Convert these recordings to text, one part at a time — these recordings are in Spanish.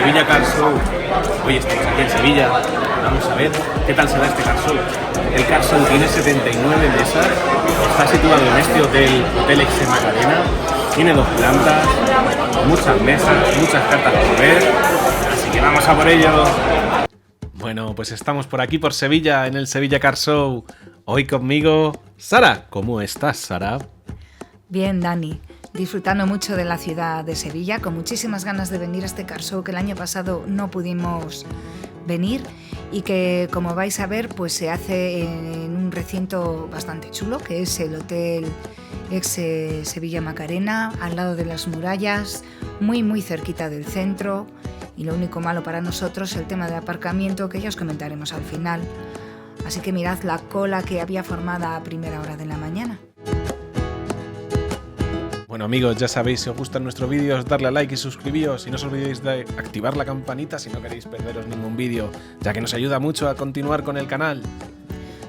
Sevilla Car Show. Hoy estamos aquí en Sevilla. Vamos a ver qué tal será este Car Show. El Car Show tiene 79 mesas. Está situado en este Hotel Exe Macarena. Tiene 2 plantas, muchas mesas, muchas cartas por ver. Así que vamos a por ello. Bueno, pues estamos por aquí por Sevilla, en el Sevilla Car Show. Hoy conmigo, Sara. ¿Cómo estás, Sara? Bien, Dani. Disfrutando mucho de la ciudad de Sevilla, con muchísimas ganas de venir a este Car Show que el año pasado no pudimos venir y que, como vais a ver, pues se hace en un recinto bastante chulo, que es el Hotel Exe Sevilla Macarena, al lado de las murallas, muy cerquita del centro. Y lo único malo para nosotros es el tema del aparcamiento, que ya os comentaremos al final. Así que mirad la cola que había formada a primera hora de la mañana. Bueno, amigos, ya sabéis, si os gustan nuestros vídeos, darle a like y suscribíos. Y no os olvidéis de activar la campanita si no queréis perderos ningún vídeo, ya que nos ayuda mucho a continuar con el canal.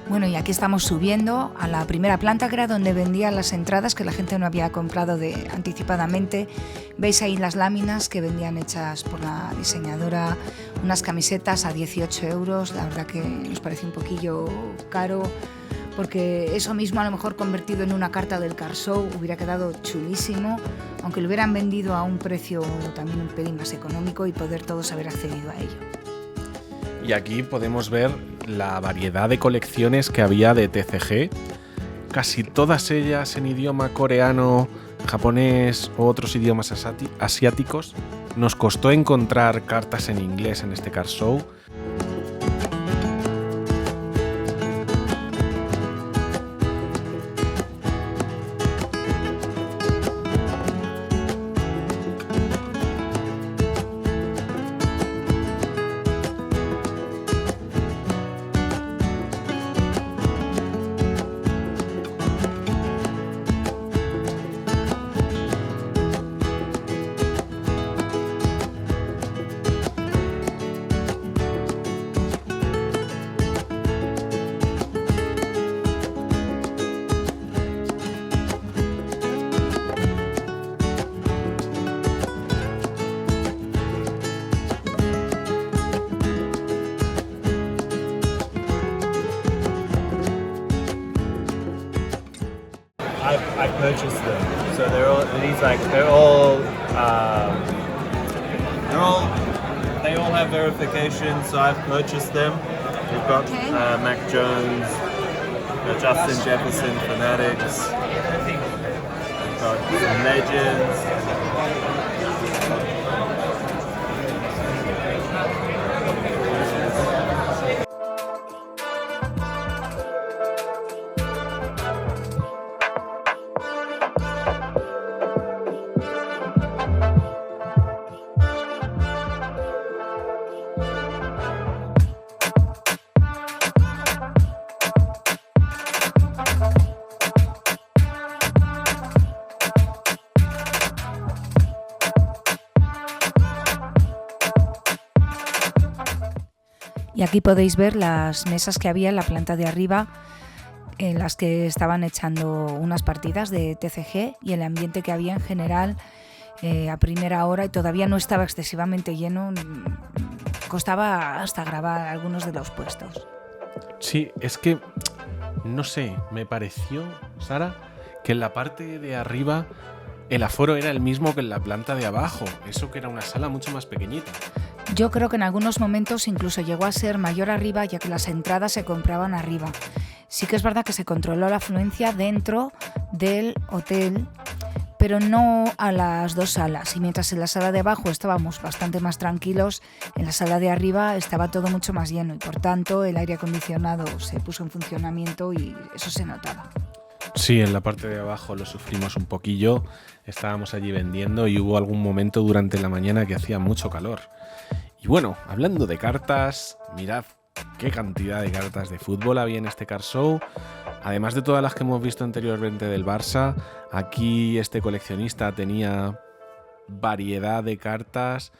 Bueno, y aquí estamos subiendo a la primera planta, que era donde vendían las entradas que la gente no había comprado anticipadamente. Veis ahí las láminas que vendían hechas por la diseñadora, unas camisetas a 18 euros. La verdad que nos parece un poquillo caro, porque eso mismo a lo mejor convertido en una carta del Car Show hubiera quedado chulísimo, aunque lo hubieran vendido a un precio también un pelín más económico y poder todos haber accedido a ello. Y aquí podemos ver la variedad de colecciones que había de TCG, casi todas ellas en idioma coreano, japonés o otros idiomas asiáticos. Nos costó encontrar cartas en inglés en este Car Show. I purchased them, so they all have verification. So I've purchased them. We've got Mac Jones, Justin Jefferson Fanatics. We've got some Legends. Y aquí podéis ver las mesas que había en la planta de arriba, en las que estaban echando unas partidas de TCG, y el ambiente que había en general a primera hora, y todavía no estaba excesivamente lleno, costaba hasta grabar algunos de los puestos. Sí, es que, no sé, me pareció, Sara, que en la parte de arriba el aforo era el mismo que en la planta de abajo, eso que era una sala mucho más pequeñita. Yo creo que en algunos momentos incluso llegó a ser mayor arriba, ya que las entradas se compraban arriba. Sí que es verdad que se controló la afluencia dentro del hotel, pero no a las dos salas. Y mientras en la sala de abajo estábamos bastante más tranquilos, en la sala de arriba estaba todo mucho más lleno y por tanto el aire acondicionado se puso en funcionamiento y eso se notaba. Sí, en la parte de abajo lo sufrimos un poquillo, estábamos allí vendiendo y hubo algún momento durante la mañana que hacía mucho calor. Y bueno, hablando de cartas, mirad qué cantidad de cartas de fútbol había en este Car Show. Además de todas las que hemos visto anteriormente del Barça, aquí este coleccionista tenía variedad de cartas,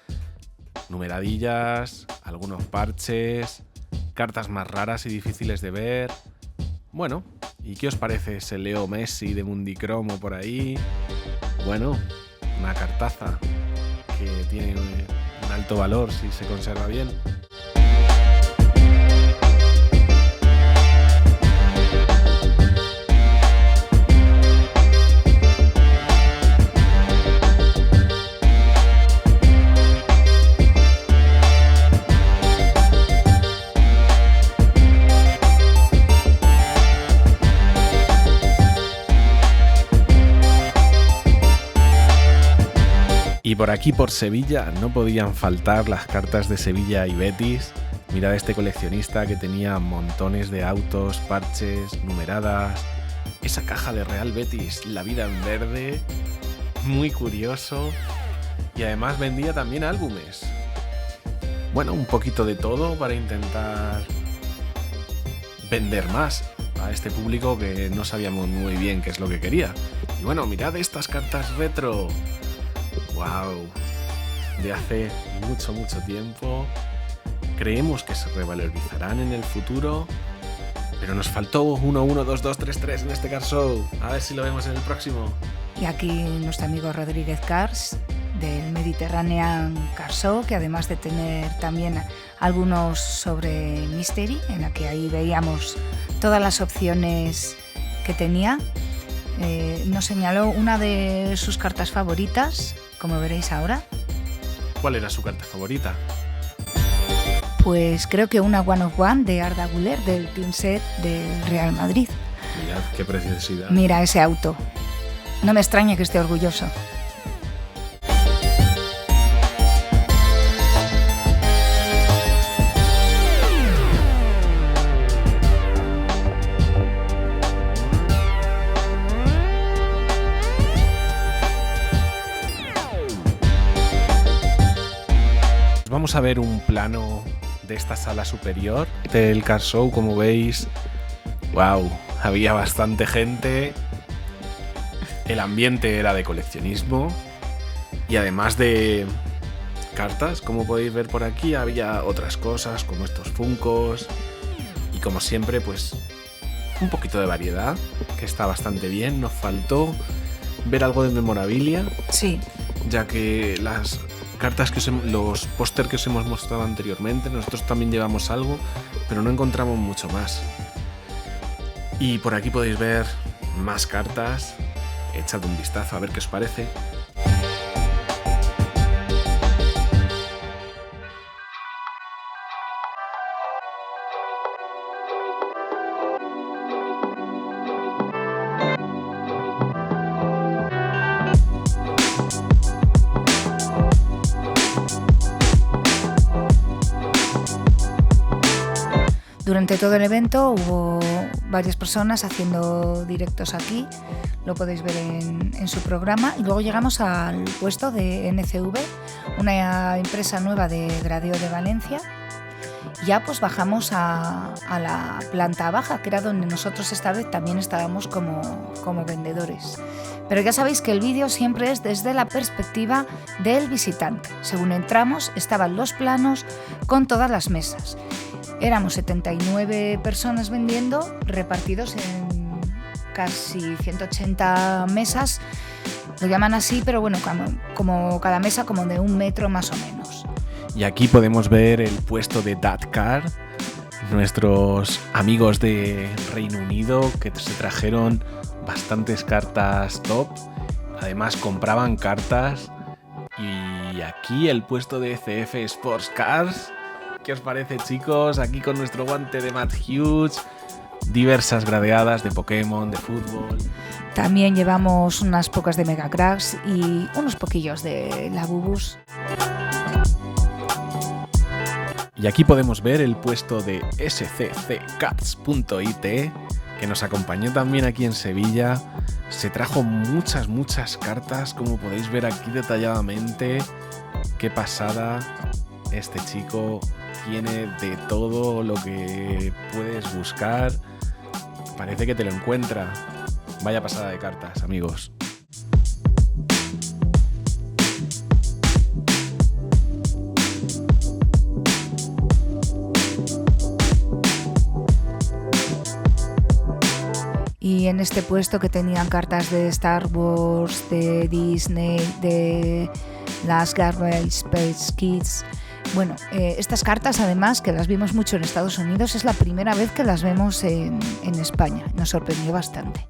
numeradillas, algunos parches, cartas más raras y difíciles de ver. Bueno, ¿y qué os parece ese Leo Messi de Mundicromo por ahí? Bueno, una cartaza que tiene un alto valor si se conserva bien. Y por aquí, por Sevilla, no podían faltar las cartas de Sevilla y Betis. Mirad a este coleccionista que tenía montones de autos, parches, numeradas. Esa caja de Real Betis, la vida en verde. Muy curioso. Y además vendía también álbumes. Bueno, un poquito de todo para intentar vender más a este público que no sabíamos muy bien qué es lo que quería. Y bueno, mirad estas cartas retro. ¡Wow! De hace mucho tiempo. Creemos que se revalorizarán en el futuro, pero nos faltó 1, 1, 2, 2, 3, 3 en este Car Show. A ver si lo vemos en el próximo. Y aquí nuestro amigo Rodríguez Cars, del Mediterranean Car Show, que además de tener también algunos sobre Mystery, en la que ahí veíamos todas las opciones que tenía, nos señaló una de sus cartas favoritas, como veréis ahora. ¿Cuál era su carta favorita? Pues creo que una One of One de Arda Güler, del Team Set del Real Madrid. Mirad qué preciosidad. Mira ese auto. No me extraña que esté orgulloso. Vamos a ver un plano de esta sala superior del Car Show. Como veis, wow, había bastante gente. El ambiente era de coleccionismo y además de cartas, como podéis ver por aquí, había otras cosas como estos Funkos y como siempre, pues un poquito de variedad, que está bastante bien. Nos faltó ver algo de memorabilia, sí, ya que las cartas los póster que os hemos mostrado anteriormente, nosotros también llevamos algo, pero no encontramos mucho más. Y por aquí podéis ver más cartas. Echad un vistazo a ver qué os parece. Durante todo el evento hubo varias personas haciendo directos aquí, lo podéis ver en su programa, y luego llegamos al puesto de NCV, una empresa nueva de Gradeo de Valencia. Ya pues bajamos a la planta baja, que era donde nosotros esta vez también estábamos como vendedores. Pero ya sabéis que el vídeo siempre es desde la perspectiva del visitante. Según entramos estaban los planos con todas las mesas. Éramos 79 personas vendiendo, repartidos en casi 180 mesas. Lo llaman así, pero bueno, como cada mesa como de 1 metro más o menos. Y aquí podemos ver el puesto de Datcar, nuestros amigos de Reino Unido que se trajeron bastantes cartas top. Además compraban cartas. Y aquí el puesto de CF Sports Cars. ¿Qué os parece, chicos? Aquí con nuestro guante de Matt Hughes, diversas gradeadas de Pokémon, de fútbol. También llevamos unas pocas de Mega Cracks y unos poquillos de Labubus. Y aquí podemos ver el puesto de scccards.it, que nos acompañó también aquí en Sevilla. Se trajo muchas cartas, como podéis ver aquí detalladamente. Qué pasada. Este chico tiene de todo lo que puedes buscar. Parece que te lo encuentra. Vaya pasada de cartas, amigos. Y en este puesto que tenían cartas de Star Wars, de Disney, de las Garbage Pail Kids. Bueno, estas cartas además, que las vimos mucho en Estados Unidos, es la primera vez que las vemos en España. Nos sorprendió bastante.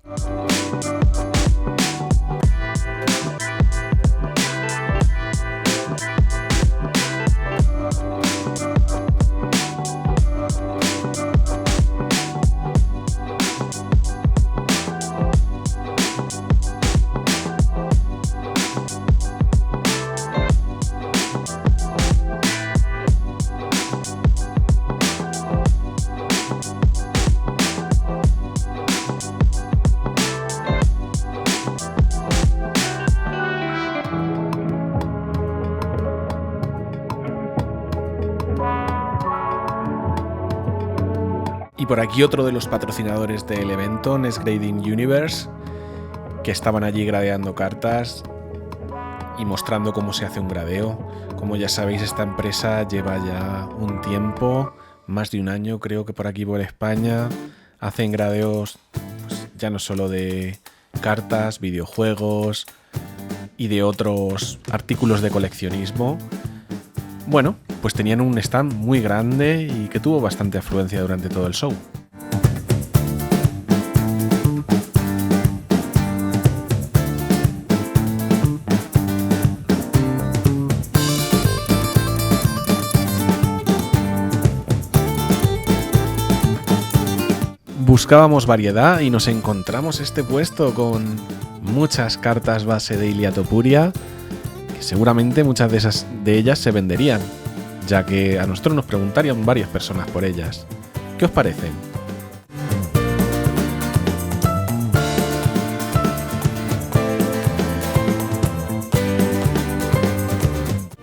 Y por aquí otro de los patrocinadores del evento, Nesgrading Universe, que estaban allí gradeando cartas y mostrando cómo se hace un gradeo. Como ya sabéis, esta empresa lleva ya un tiempo, más de un año creo que por aquí por España, hacen gradeos pues, ya no solo de cartas, videojuegos y de otros artículos de coleccionismo. Bueno, pues tenían un stand muy grande y que tuvo bastante afluencia durante todo el show. Buscábamos variedad y nos encontramos este puesto con muchas cartas base de Iliatopuria, que seguramente muchas de ellas se venderían, ya que a nosotros nos preguntarían varias personas por ellas. ¿Qué os parecen?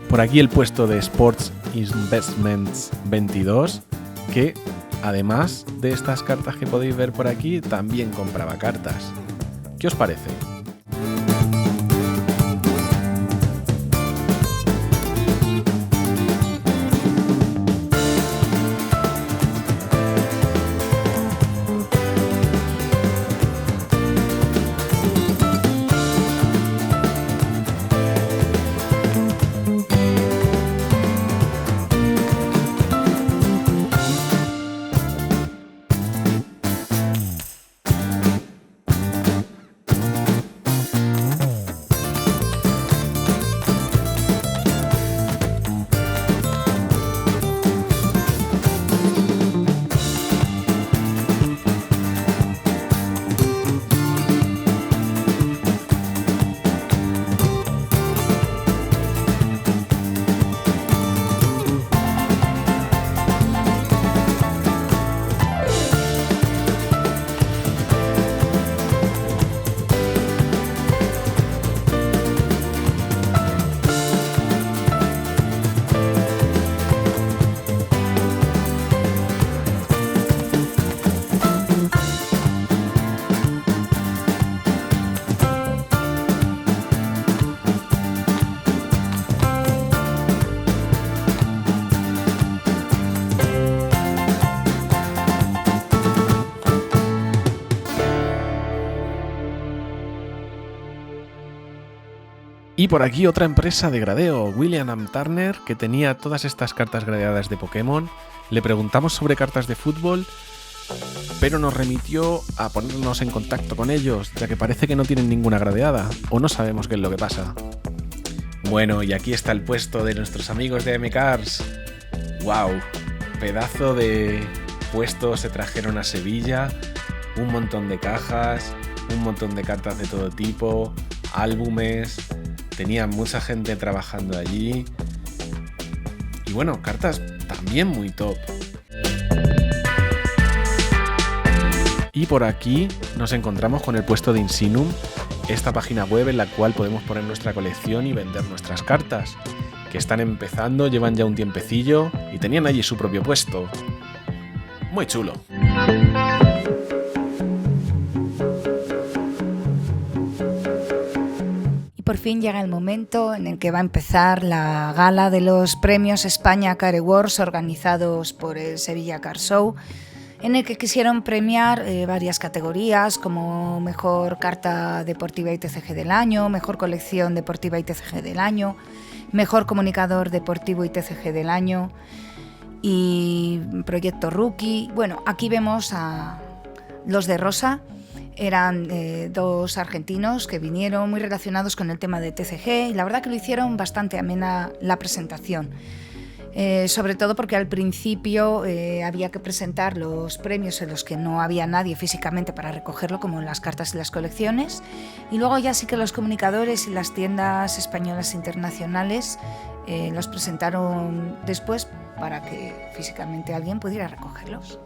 Por aquí el puesto de Sports Investments 22, que además de estas cartas que podéis ver por aquí, también compraba cartas. ¿Qué os parece? Y por aquí otra empresa de gradeo, William & Turner, que tenía todas estas cartas gradeadas de Pokémon. Le preguntamos sobre cartas de fútbol, pero nos remitió a ponernos en contacto con ellos, ya que parece que no tienen ninguna gradeada, o no sabemos qué es lo que pasa. Bueno, y aquí está el puesto de nuestros amigos de MCars. ¡Wow! Pedazo de puesto se trajeron a Sevilla, un montón de cajas, un montón de cartas de todo tipo, álbumes. Tenía mucha gente trabajando allí. Y bueno, cartas también muy top. Y por aquí nos encontramos con el puesto de Insinum, esta página web en la cual podemos poner nuestra colección y vender nuestras cartas, que están empezando, llevan ya un tiempecillo y tenían allí su propio puesto. Muy chulo. Por fin llega el momento en el que va a empezar la gala de los premios España Car Awards organizados por el Sevilla Car Show. en el que quisieron premiar varias categorías como mejor carta deportiva y TCG del año, mejor colección deportiva y TCG del año, mejor comunicador deportivo y TCG del año y proyecto rookie. Bueno, aquí vemos a los de rosa. Eran dos argentinos que vinieron muy relacionados con el tema de TCG y la verdad que lo hicieron bastante amena la presentación. Sobre todo porque al principio había que presentar los premios en los que no había nadie físicamente para recogerlo, como las cartas y las colecciones, y luego ya sí que los comunicadores y las tiendas españolas internacionales los presentaron después para que físicamente alguien pudiera recogerlos.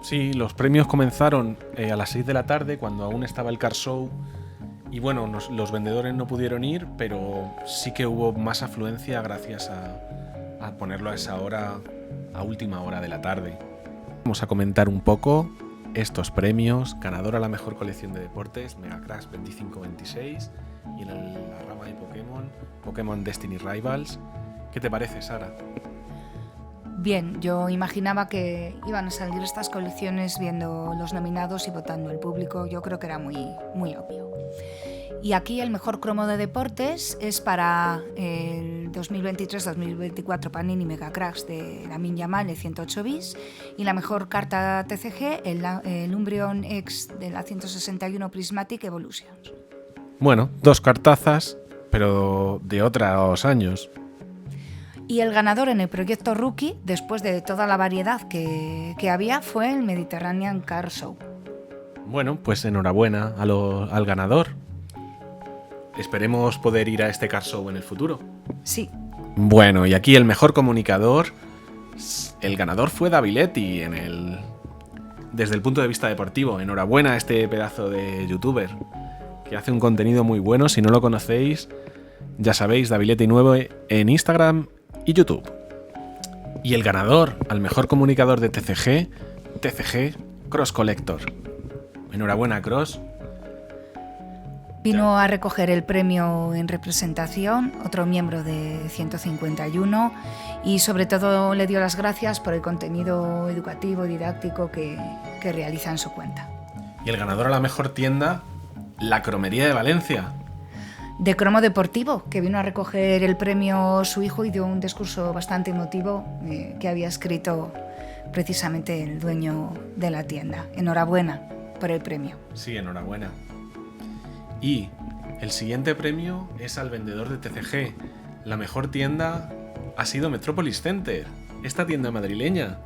Sí, los premios comenzaron a las 6 de la tarde, cuando aún estaba el Card Show, y bueno, los vendedores no pudieron ir, pero sí que hubo más afluencia gracias a ponerlo a esa hora, a última hora de la tarde. Vamos a comentar un poco estos premios. Ganador a la mejor colección de deportes, Mega Crash 25-26, y en la rama de Pokémon Destiny Rivals. ¿Qué te parece, Sara? Bien, yo imaginaba que iban a salir estas colecciones viendo los nominados y votando el público. Yo creo que era muy obvio. Y aquí el mejor cromo de deportes es para el 2023-2024 Panini Mega Cracks de Lamine Yamal de 108 bis, y la mejor carta TCG, el Umbreon X de la 161 Prismatic Evolutions. Bueno, dos cartazas, pero de otros años. Y el ganador en el proyecto Rookie, después de toda la variedad que había, fue el Mediterranean Card Show. Bueno, pues enhorabuena al ganador. Esperemos poder ir a este Card Show en el futuro. Sí. Bueno, y aquí el mejor comunicador, el ganador fue Daviletti desde el punto de vista deportivo. Enhorabuena a este pedazo de youtuber que hace un contenido muy bueno. Si no lo conocéis, ya sabéis, Daviletti 9 en Instagram y YouTube. Y el ganador al mejor comunicador de TCG Cross Collector. Enhorabuena, Cross. Vino a recoger el premio en representación, otro miembro de 151, y sobre todo le dio las gracias por el contenido educativo, didáctico que realiza en su cuenta. Y el ganador a la mejor tienda, La Cromería de Valencia. De cromo deportivo, que vino a recoger el premio su hijo y dio un discurso bastante emotivo que había escrito precisamente el dueño de la tienda. Enhorabuena por el premio. Sí, enhorabuena. Y el siguiente premio es al vendedor de TCG. La mejor tienda ha sido Metropolis Center, esta tienda madrileña.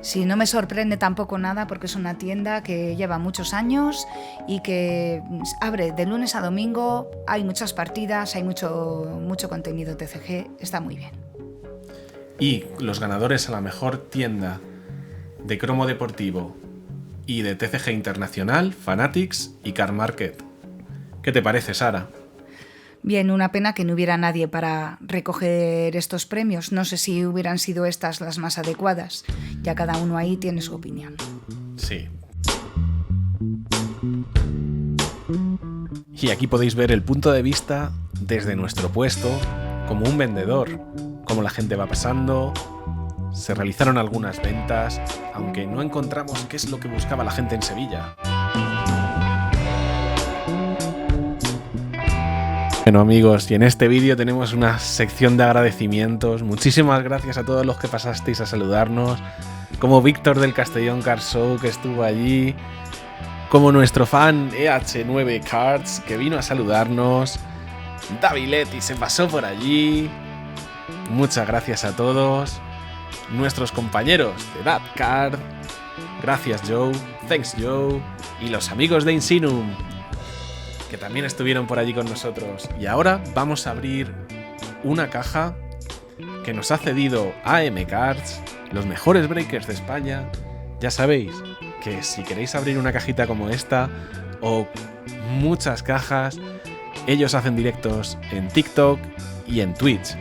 Sí, no me sorprende tampoco nada porque es una tienda que lleva muchos años y que abre de lunes a domingo, hay muchas partidas, hay mucho contenido TCG, está muy bien. Y los ganadores a la mejor tienda de cromo deportivo y de TCG internacional, Fanatics y Card Market. ¿Qué te parece, Sara? Bien, una pena que no hubiera nadie para recoger estos premios. No sé si hubieran sido estas las más adecuadas. Ya cada uno ahí tiene su opinión. Sí. Y aquí podéis ver el punto de vista desde nuestro puesto, como un vendedor, cómo la gente va pasando. Se realizaron algunas ventas, aunque no encontramos qué es lo que buscaba la gente en Sevilla. Bueno, amigos, y en este vídeo tenemos una sección de agradecimientos. Muchísimas gracias a todos los que pasasteis a saludarnos, como Víctor del Castellón Card Show, que estuvo allí, como nuestro fan EH9 Cards, que vino a saludarnos, Daviletti se pasó por allí. Muchas gracias a todos, nuestros compañeros de That Card, gracias Joe, thanks Joe, y los amigos de Insinum, que también estuvieron por allí con nosotros. Y ahora vamos a abrir una caja que nos ha cedido AM Cards, los mejores breakers de España. Ya sabéis que si queréis abrir una cajita como esta o muchas cajas, ellos hacen directos en TikTok y en Twitch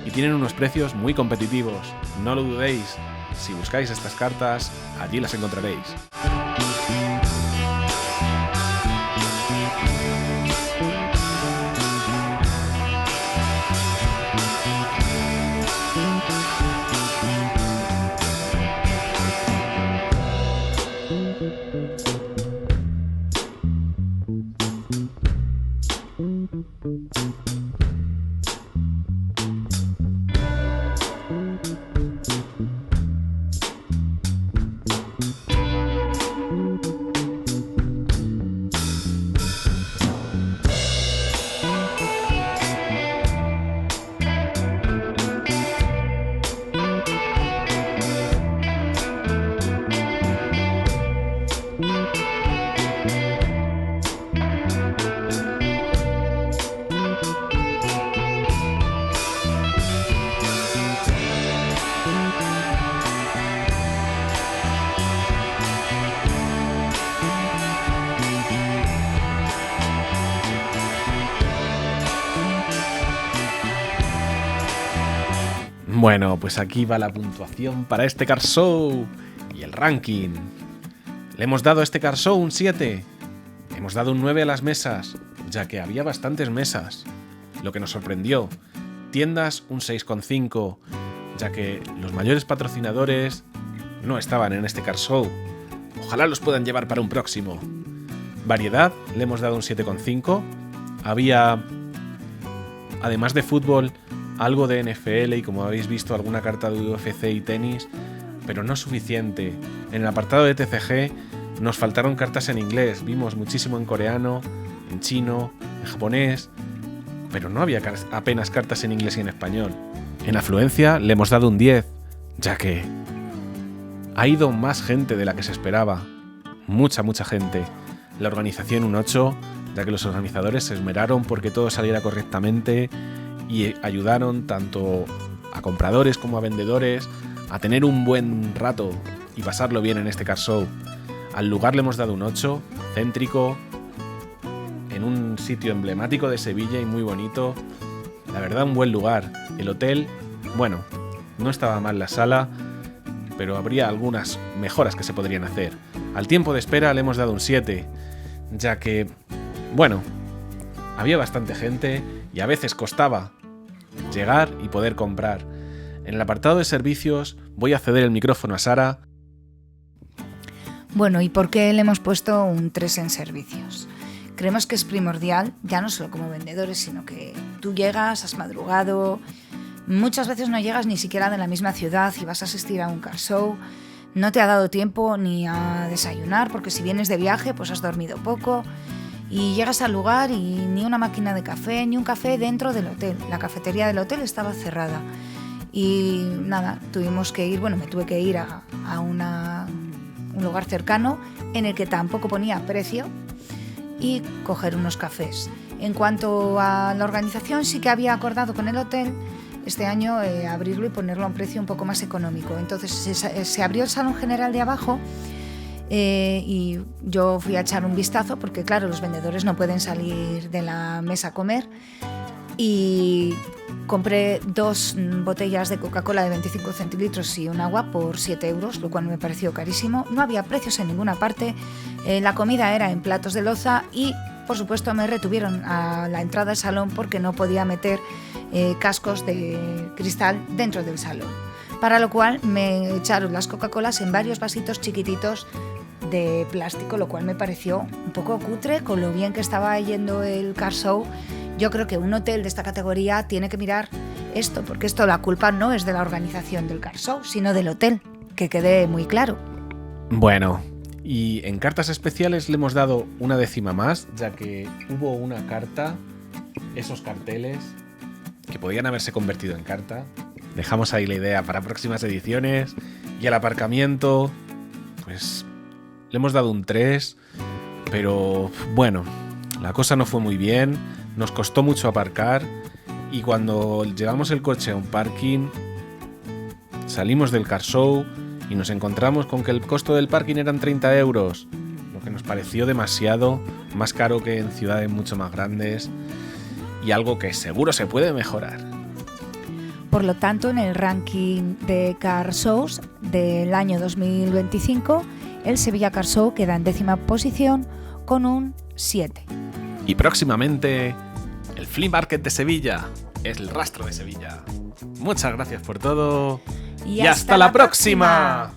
y tienen unos precios muy competitivos. No lo dudéis, si buscáis estas cartas, allí las encontraréis. Bueno, pues aquí va la puntuación para este Car Show y el ranking. Le hemos dado a este Car Show un 7. Hemos dado un 9 a las mesas, ya que había bastantes mesas. Lo que nos sorprendió. Tiendas un 6,5, ya que los mayores patrocinadores no estaban en este Car Show. Ojalá los puedan llevar para un próximo. Variedad le hemos dado un 7,5. Había, además de fútbol, algo de NFL y, como habéis visto, alguna carta de UFC y tenis, pero no suficiente. En el apartado de TCG nos faltaron cartas en inglés, vimos muchísimo en coreano, en chino, en japonés, pero no había apenas cartas en inglés y en español. En afluencia le hemos dado un 10, ya que ha ido más gente de la que se esperaba, mucha gente. La organización un 8, ya que los organizadores se esmeraron porque todo saliera correctamente y ayudaron tanto a compradores como a vendedores a tener un buen rato y pasarlo bien en este Car Show. Al lugar le hemos dado un 8, céntrico, en un sitio emblemático de Sevilla y muy bonito. La verdad, un buen lugar. El hotel, bueno, no estaba mal la sala, pero habría algunas mejoras que se podrían hacer. Al tiempo de espera le hemos dado un 7, ya que, bueno, había bastante gente y a veces costaba llegar y poder comprar. En el apartado de servicios voy a ceder el micrófono a Sara. Bueno, ¿y por qué le hemos puesto un 3 en servicios? Creemos que es primordial, ya no solo como vendedores, sino que tú llegas, has madrugado, muchas veces no llegas ni siquiera de la misma ciudad y vas a asistir a un car show, no te ha dado tiempo ni a desayunar, porque si vienes de viaje pues has dormido poco, y llegas al lugar y ni una máquina de café, ni un café dentro del hotel. La cafetería del hotel estaba cerrada. Y nada, tuvimos que ir, bueno, me tuve que ir a un lugar cercano en el que tampoco ponía precio y coger unos cafés. En cuanto a la organización, sí que había acordado con el hotel este año abrirlo y ponerlo a un precio un poco más económico. Entonces se abrió el salón general de abajo. Y yo fui a echar un vistazo porque, claro, los vendedores no pueden salir de la mesa a comer, y compré 2 botellas de Coca-Cola de 25 centilitros y un agua por 7 euros, lo cual me pareció carísimo. No había precios en ninguna parte, la comida era en platos de loza y, por supuesto, me retuvieron a la entrada del salón porque no podía meter cascos de cristal dentro del salón, para lo cual me echaron las Coca-Colas en varios vasitos chiquititos de plástico, lo cual me pareció un poco cutre con lo bien que estaba yendo el car show. Yo creo que un hotel de esta categoría tiene que mirar esto, porque esto, la culpa no es de la organización del car show, sino del hotel, que quede muy claro. Bueno, y en cartas especiales le hemos dado una décima más, ya que hubo una carta, esos carteles, que podían haberse convertido en carta. Dejamos ahí la idea para próximas ediciones. Y al aparcamiento, pues le hemos dado un 3, pero bueno, la cosa no fue muy bien, nos costó mucho aparcar y cuando llevamos el coche a un parking, salimos del car show y nos encontramos con que el costo del parking eran 30 euros, lo que nos pareció demasiado, más caro que en ciudades mucho más grandes y algo que seguro se puede mejorar. Por lo tanto, en el ranking de car shows del año 2025, el Sevilla Car Show queda en 10ª posición con un 7. Y próximamente, el Flea Market de Sevilla, es el rastro de Sevilla. Muchas gracias por todo y hasta la próxima.